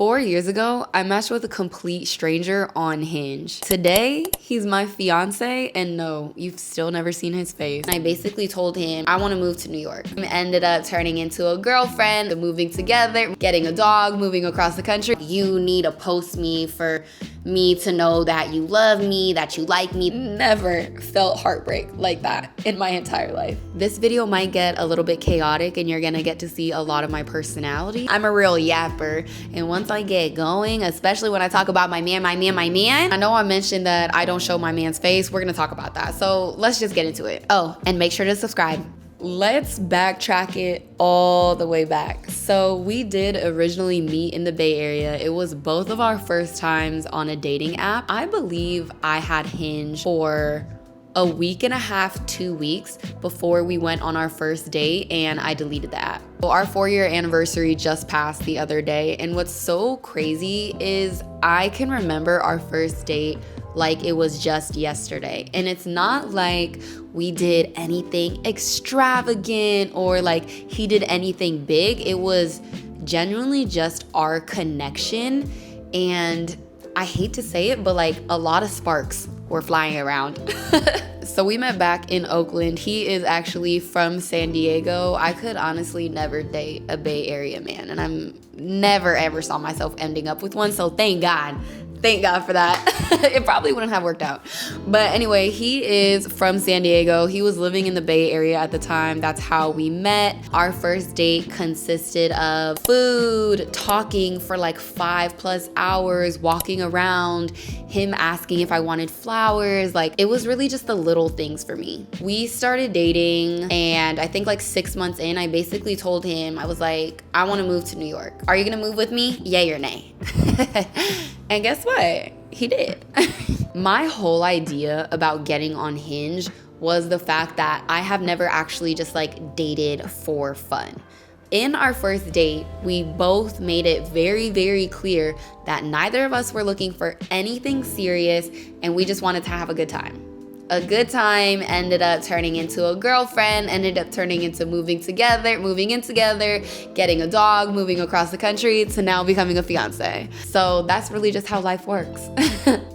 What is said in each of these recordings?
4 years ago, I matched with a complete stranger on Hinge. Today, he's my fiance, and no, you've still never seen his face. I basically told him I want to move to New York. We ended up turning into a girlfriend, moving together, getting a dog, moving across the country. You need to post me for me to know that you love me, that you like me. Never felt heartbreak like that in my entire life. This video might get a little bit chaotic and you're gonna get to see a lot of my personality. I'm a real yapper, and once I get going, especially when I talk about my man, I know I mentioned that I don't show my man's face. We're gonna talk about that. So let's just get into it. Oh, and make sure to subscribe. Let's backtrack it all the way back. So we did originally meet in the Bay Area. It was both of our first times on a dating app. I believe I had Hinge for a week and a half, 2 weeks before we went on our first date, and I deleted the app. Well, our 4-year anniversary just passed the other day, and what's so crazy is I can remember our first date like it was just yesterday. And it's not like we did anything extravagant or like he did anything big. It was genuinely just our connection. And I hate to say it, but like a lot of sparks were flying around. So we met back in Oakland. He is actually from San Diego. I could honestly never date a Bay Area man, and I'm never ever saw myself ending up with one. So thank God for that. It probably wouldn't have worked out. But anyway, he is from San Diego. He was living in the Bay Area at the time. That's how we met. Our first date consisted of food, talking for like 5+ hours, walking around, him asking if I wanted flowers. Like, it was really just the little things for me. We started dating, and I think like 6 months in, I basically told him, I was like, I want to move to New York. Are you gonna move with me? Yay or nay? And guess what? He did. My whole idea about getting on Hinge was the fact that I have never actually just like dated for fun. In our first date, we both made it very, very clear that neither of us were looking for anything serious, and we just wanted to have a good time. A good time ended up turning into a girlfriend, ended up turning into moving in together, getting a dog, moving across the country, to now becoming a fiance. So that's really just how life works.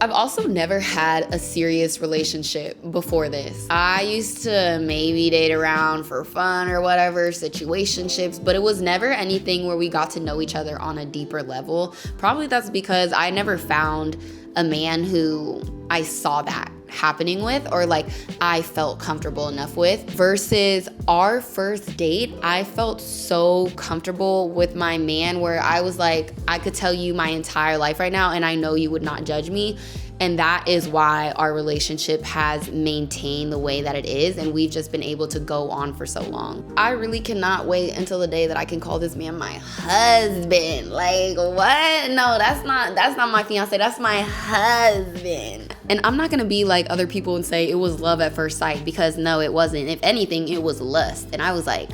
I've also never had a serious relationship before this. I used to maybe date around for fun or whatever, situationships, but it was never anything where we got to know each other on a deeper level. Probably that's because I never found a man who I saw that happening with, or like I felt comfortable enough with. Versus our first date, I felt so comfortable with my man where I was like, I could tell you my entire life right now and I know you would not judge me. And that is why our relationship has maintained the way that it is, and we've just been able to go on for so long. I really cannot wait until the day that I can call this man my husband. Like, what? No, that's not my fiance, that's my husband. And I'm not gonna be like other people and say it was love at first sight, because no, it wasn't. If anything, it was lust. And I was like,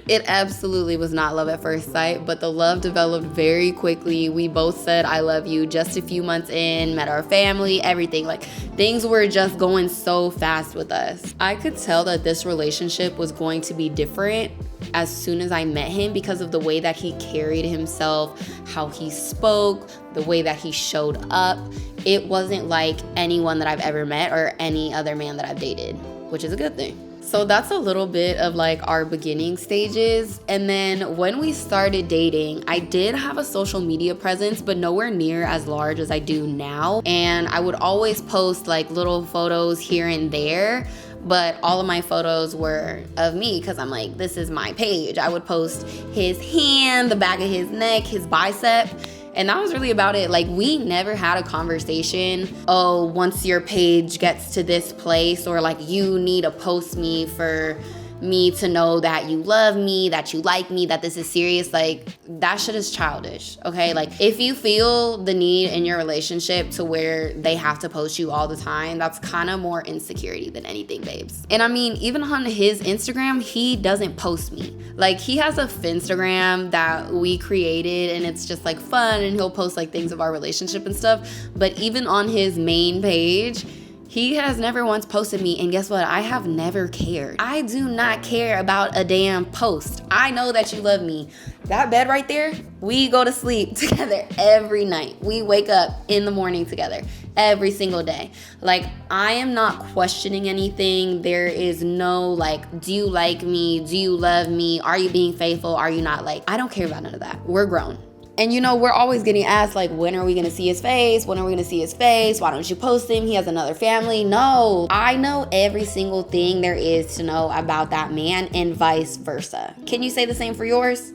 it absolutely was not love at first sight, but the love developed very quickly. We both said I love you just a few months in, met our family, everything. Like, things were just going so fast with us. I could tell that this relationship was going to be different as soon as I met him because of the way that he carried himself, how he spoke, the way that he showed up. It wasn't like anyone that I've ever met or any other man that I've dated, which is a good thing. So that's a little bit of like our beginning stages. And then when we started dating, I did have a social media presence, but nowhere near as large as I do now. And I would always post like little photos here and there, but all of my photos were of me because I'm like, this is my page. I would post his hand, the back of his neck, his bicep. And that was really about it. Like, we never had a conversation, oh, once your page gets to this place, or like, you need to post me for me to know that you love me, that you like me, that this is serious. Like, that shit is childish, okay? Like, if you feel the need in your relationship to where they have to post you all the time, that's kind of more insecurity than anything, babes. And I mean, even on his Instagram, he doesn't post me. Like, he has a Finstagram that we created, and it's just like fun, and he'll post like things of our relationship and stuff. But even on his main page, He has never once posted me, and guess what? I have never cared. I do not care about a damn post. I know that you love me. That bed right there, we go to sleep together every night. We wake up in the morning together every single day. Like, I am not questioning anything. There is no like, do you like me? Do you love me? Are you being faithful? Are you not? Like, I don't care about none of that. We're grown. And you know, we're always getting asked, like, when are we gonna see his face? When are we gonna see his face? Why don't you post him? He has another family. No, I know every single thing there is to know about that man and vice versa. Can you say the same for yours?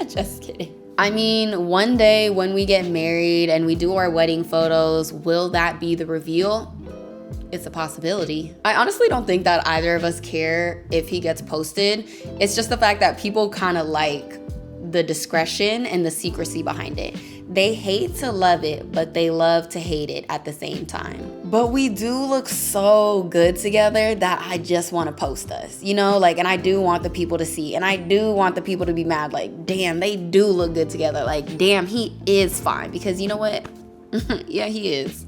Just kidding. I mean, one day when we get married and we do our wedding photos, will that be the reveal? It's a possibility. I honestly don't think that either of us care if he gets posted. It's just the fact that people kind of like the discretion and the secrecy behind it. They hate to love it, but they love to hate it at the same time. But we do look so good together that I just want to post us, you know, like, and I do want the people to see, and I do want the people to be mad, like, damn, they do look good together. Like, damn, he is fine, because you know what? Yeah, he is.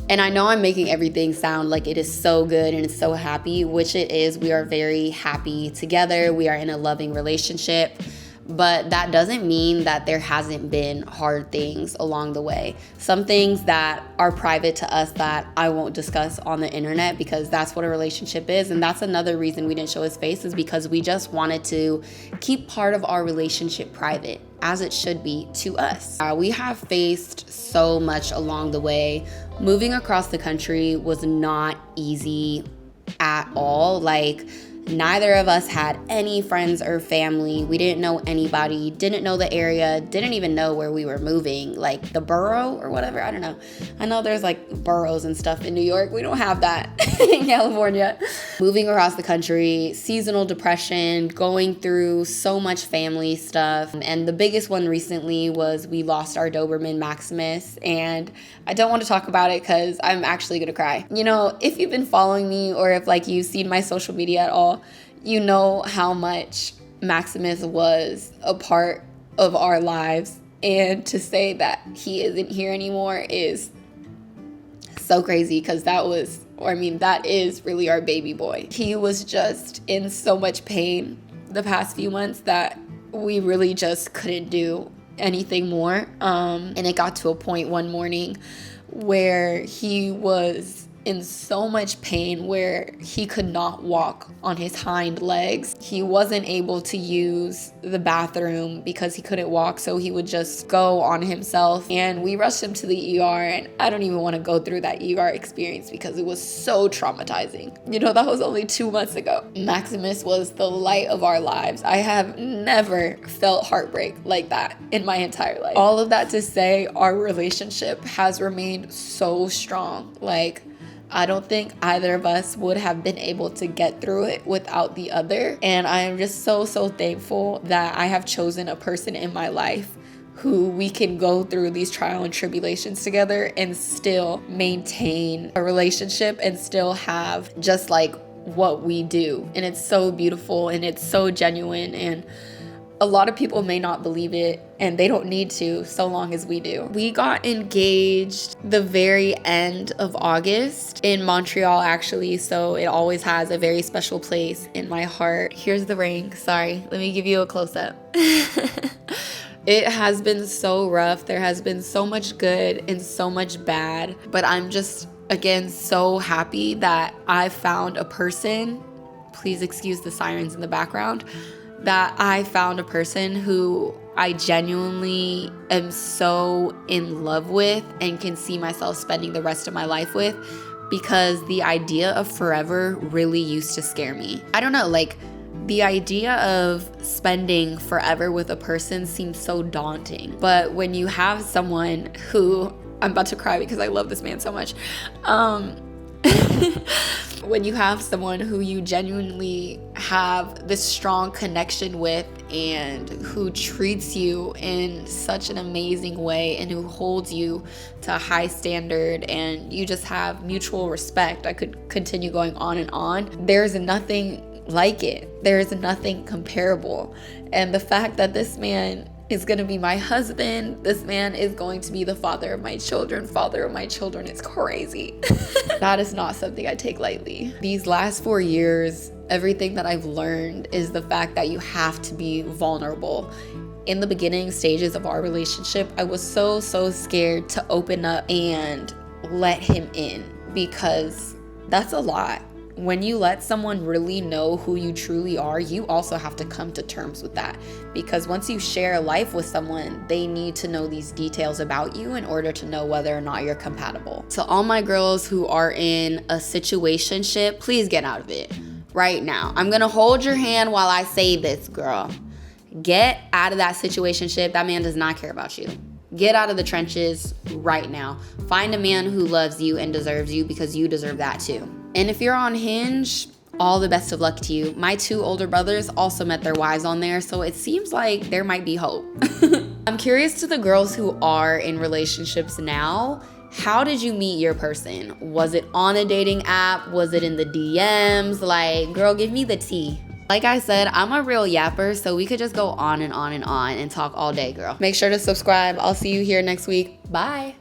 And I know I'm making everything sound like it is so good and it's so happy, which it is. We are very happy together. We are in a loving relationship. But that doesn't mean that there hasn't been hard things along the way. Some things that are private to us that I won't discuss on the internet, because that's what a relationship is. And that's another reason we didn't show his face, is because we just wanted to keep part of our relationship private, as it should be to us. We have faced so much along the way. Moving across the country was not easy at all. Like, neither of us had any friends or family. We didn't know anybody, didn't know the area, didn't even know where we were moving, like the borough or whatever. I don't know. I know there's like boroughs and stuff in New York. We don't have that in California. Moving across the country, seasonal depression, going through so much family stuff. And the biggest one recently was we lost our Doberman Maximus. And I don't want to talk about it because I'm actually going to cry. You know, if you've been following me, or if like you've seen my social media at all, you know how much Maximus was a part of our lives. And to say that he isn't here anymore is so crazy, because that is really our baby boy. He was just in so much pain the past few months that we really just couldn't do anything more. And it got to a point one morning where he was in so much pain where he could not walk on his hind legs. He wasn't able to use the bathroom because he couldn't walk, so he would just go on himself. And we rushed him to the ER, and I don't even want to go through that ER experience because it was so traumatizing. You know, that was only 2 months ago. Maximus was the light of our lives. I have never felt heartbreak like that in my entire life. All of that to say, our relationship has remained so strong. Like, I don't think either of us would have been able to get through it without the other. And I am just so thankful that I have chosen a person in my life who we can go through these trials and tribulations together and still maintain a relationship and still have just like what we do. And it's so beautiful and it's so genuine, and a lot of people may not believe it, and they don't need to, so long as we do. We got engaged the very end of August in Montreal, actually, so it always has a very special place in my heart. Here's the ring. Sorry, let me give you a close-up. It has been so rough. There has been so much good and so much bad, but I'm just, again, so happy that I found a person. Please excuse the sirens in the background. That I found a person who I genuinely am so in love with and can see myself spending the rest of my life with, because the idea of forever really used to scare me. I don't know, like, the idea of spending forever with a person seems so daunting. But when you have someone who, I'm about to cry because I love this man so much. When you have someone who you genuinely have this strong connection with, and who treats you in such an amazing way, and who holds you to a high standard, and you just have mutual respect, I could continue going on and on. There's nothing like it. There's nothing comparable. And the fact that this man is gonna be my husband. This man is going to be the father of my children. Father of my children is crazy. That is not something I take lightly. These last 4 years, everything that I've learned is the fact that you have to be vulnerable. In the beginning stages of our relationship, I was so scared to open up and let him in, because that's a lot. When you let someone really know who you truly are, you also have to come to terms with that. Because once you share life with someone, they need to know these details about you in order to know whether or not you're compatible. To all my girls who are in a situationship, please get out of it right now. I'm gonna hold your hand while I say this, girl. Get out of that situationship. That man does not care about you. Get out of the trenches right now. Find a man who loves you and deserves you, because you deserve that too. And if you're on Hinge, all the best of luck to you. My 2 older brothers also met their wives on there, so it seems like there might be hope. I'm curious to the girls who are in relationships now. How did you meet your person? Was it on a dating app? Was it in the DMs? Like, girl, give me the tea. Like I said, I'm a real yapper, so we could just go on and on and on and talk all day, girl. Make sure to subscribe. I'll see you here next week. Bye.